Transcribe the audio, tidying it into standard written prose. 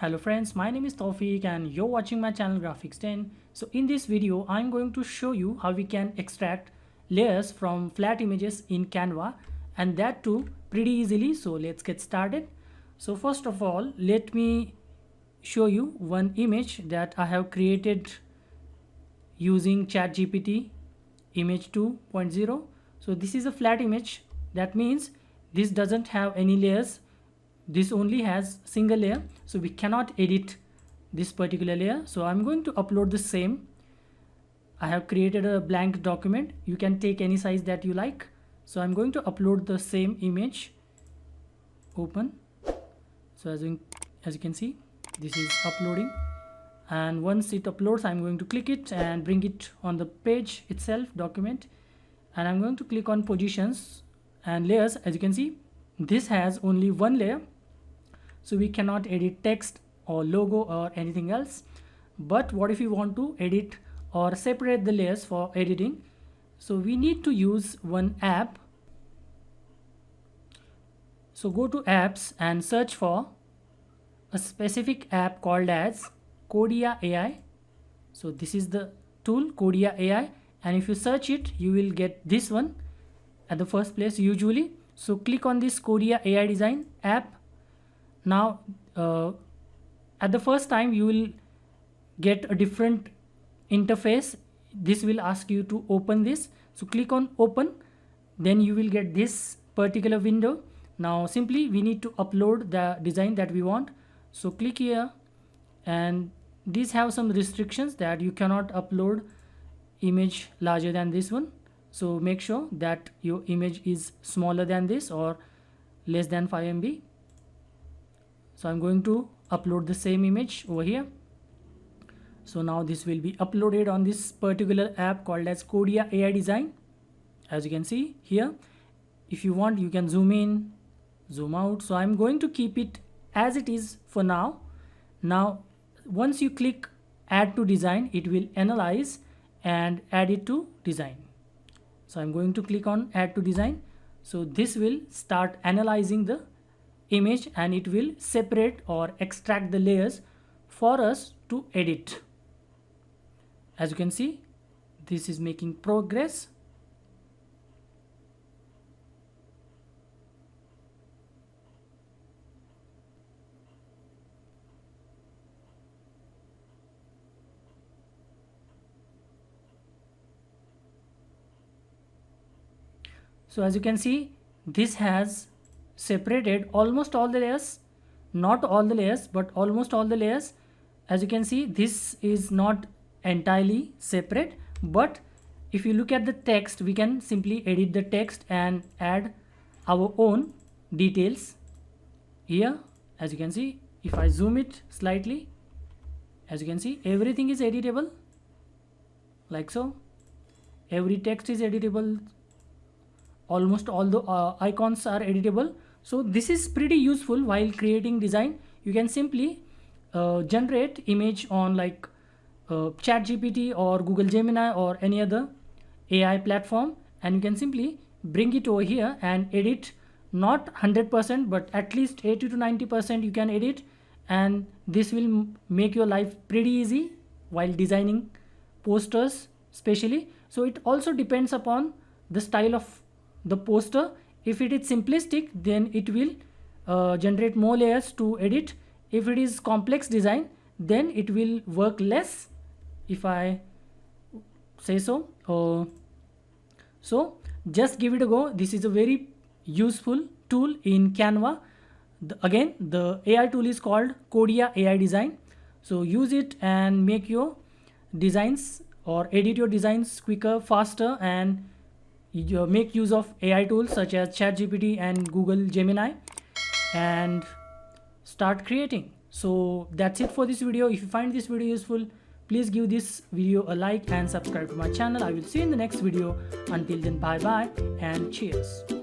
Hello friends, my name is Tawfiq and you're watching my channel Graphics 10. So in this video, I'm going to show you how we can extract layers from flat images in Canva, and that too pretty easily. So let's get started. So first of all, let me show you one image that I have created using ChatGPT image 2.0. So this is a flat image. That means this doesn't have any layers. This only has single layer, so we cannot edit this particular layer. So I'm going to upload the same. I have created a blank document. You can take any size that you like. So I'm going to upload the same image. Open. So as you can see, this is uploading, and once it uploads, I'm going to click it and bring it on the page itself, document, and I'm going to click on positions and layers. As you can see, this has only one layer, so we cannot edit text or logo or anything else. But what if you want to edit or separate the layers for editing? So we need to use one app. So go to apps and search for a specific app called as Codia AI. So this is the tool, Codia AI, and if you search it, you will get this one at the first place usually. So click on this Codia AI design app. Now at the first time you will get a different interface. This will ask you to open this. So click on open, then you will get this particular window. Now simply we need to upload the design that we want. So click here, and these have some restrictions that you cannot upload image larger than this one. So make sure that your image is smaller than this or less than 5 MB. So I'm going to upload the same image over here. So now this will be uploaded on this particular app called as Codia AI design. As you can see here, if you want, you can zoom in, zoom out. So I'm going to keep it as it is for now. Now once you click add to design, it will analyze and add it to design. So I'm going to click on add to design. So this will start analyzing the image and it will separate or extract the layers for us to edit. As you can see, this is making progress. So as you can see, this has separated almost all the layers, not all the layers, but almost all the layers. As you can see, this is not entirely separate, but if you look at the text, we can simply edit the text and add our own details here. As you can see, if I zoom it slightly, as you can see, everything is editable like so. Every text is editable. Almost all the icons are editable. So this is pretty useful while creating design. You can simply generate image on like ChatGPT or Google Gemini or any other AI platform, and you can simply bring it over here and edit. Not 100%, but at least 80 to 90% you can edit, and this will make your life pretty easy while designing posters especially. So it also depends upon the style of the poster. If it is simplistic, then it will generate more layers to edit. If it is complex design, then it will work less, if I say so. So just give it a go. This is a very useful tool in Canva. Again, the AI tool is called Codia AI design. So use it and make your designs or edit your designs quicker, faster, and you make use of AI tools such as ChatGPT and Google Gemini and start creating. So that's it for this video. If you find this video useful, please give this video a like and subscribe to my channel. I will see you in the next video. Until then, bye bye and cheers.